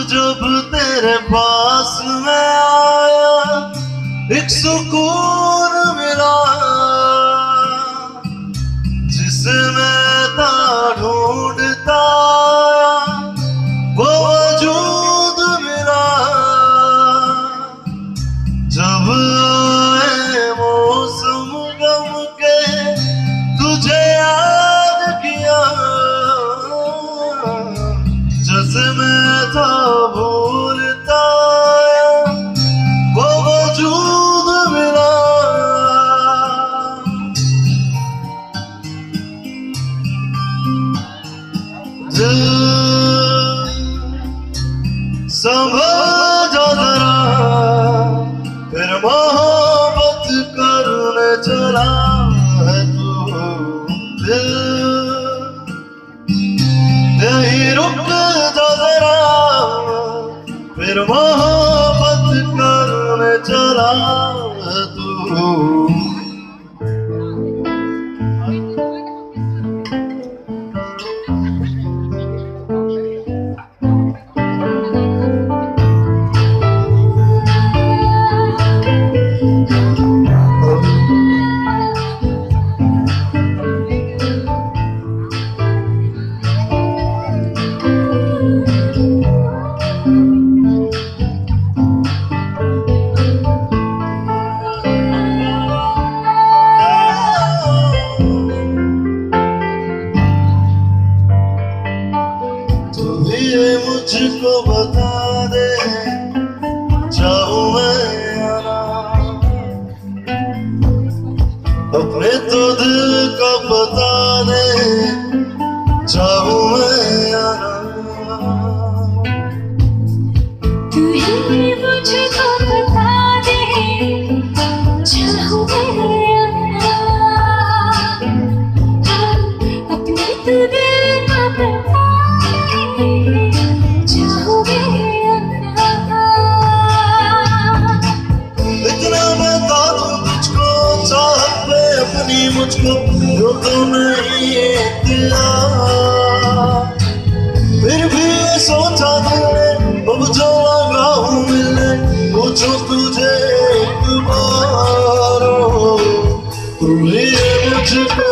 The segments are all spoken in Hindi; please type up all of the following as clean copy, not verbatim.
जब तेरे पास मैं आया एक सुकून मिला, जिसे मैं था ढूंढता वो वजूद मिला। जब आए मौसम गम के तुझे याद किया, जैसे मैं था भूलता वो वजूद मिला। दिल संभल जा जरा, फिर मोहब्बत करने चला है तू। दिल यही रुक जा जरा, फिर मोहब्बत करने चला है तू। मुझको बता दे चाहूं मैं आना, अपने तो दिल का बता दे चाहूं मैं आना। तू ही मुझको बता दे चाहूं मैं आना, अपने तो दिल का बता मुझको जो तो नहीं दिया, फिर भी ये सोचा तुमने अब जो लगा हूँ मिलने, पूछो तुझे एक बार तू ही मुझको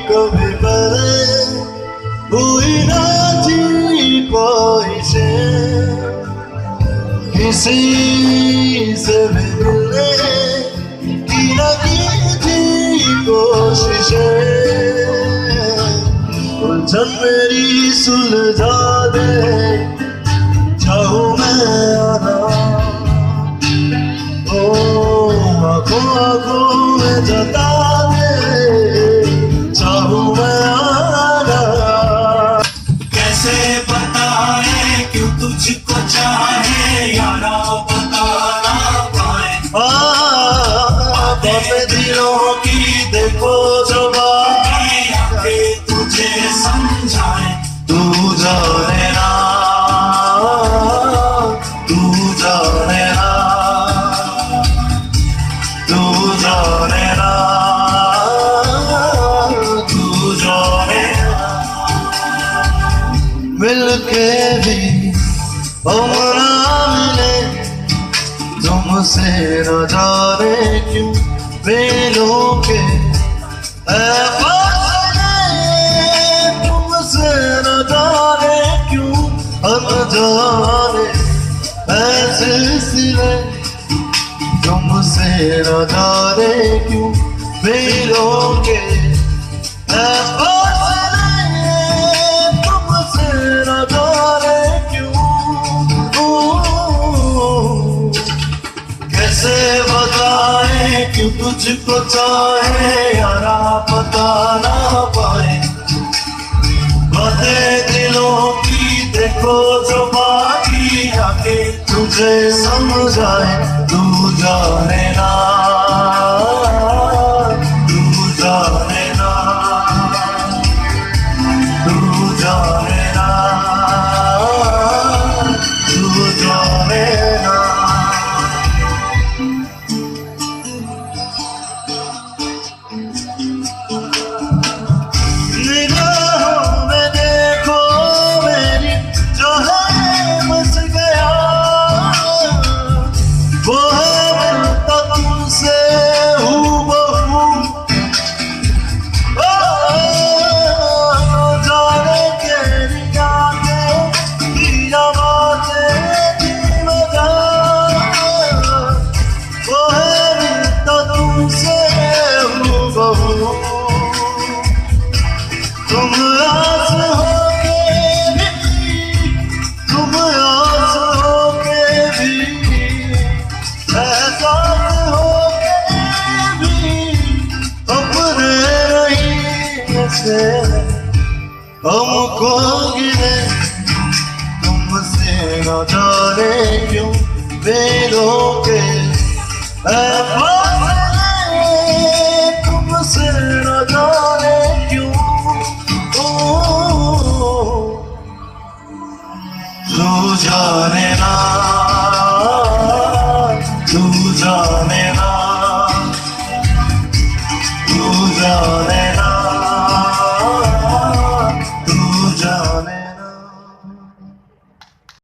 कभी पहले हुई ना थी कोई से, किसी से भी मिलने की ना की थी कोशिशें। उलझन मेरी सुलझा दे चाहूं मैं आना, ओ आँखों आँखों में जता चाहूं मैं आना। कैसे बताए क्यों तुझको चाहे यारा, बता ना पाए बातें दिलों की देखो जो बाकी आके तुझे समझाए। तू जाने ना, तू जाने ना, तू जाने ना, मिलके भी हम ना मिले, तुमसे न जाने क्यों मिलों के फासले, तुमसे न जाने क्यों अनजाने ऐसे सिले, तुमसे न जाने क्यों मिलों के क्यों तुझको चाहे यारा, पता ना पाए बातें दिलों की देखो जो बाकी आके तुझे समझाए। तू जाने ना हमको गिरे तुमसे न जाने क्यों दिलों के तुमसे न जाने क्यों तू जाने ना तू जाने ना तू जाने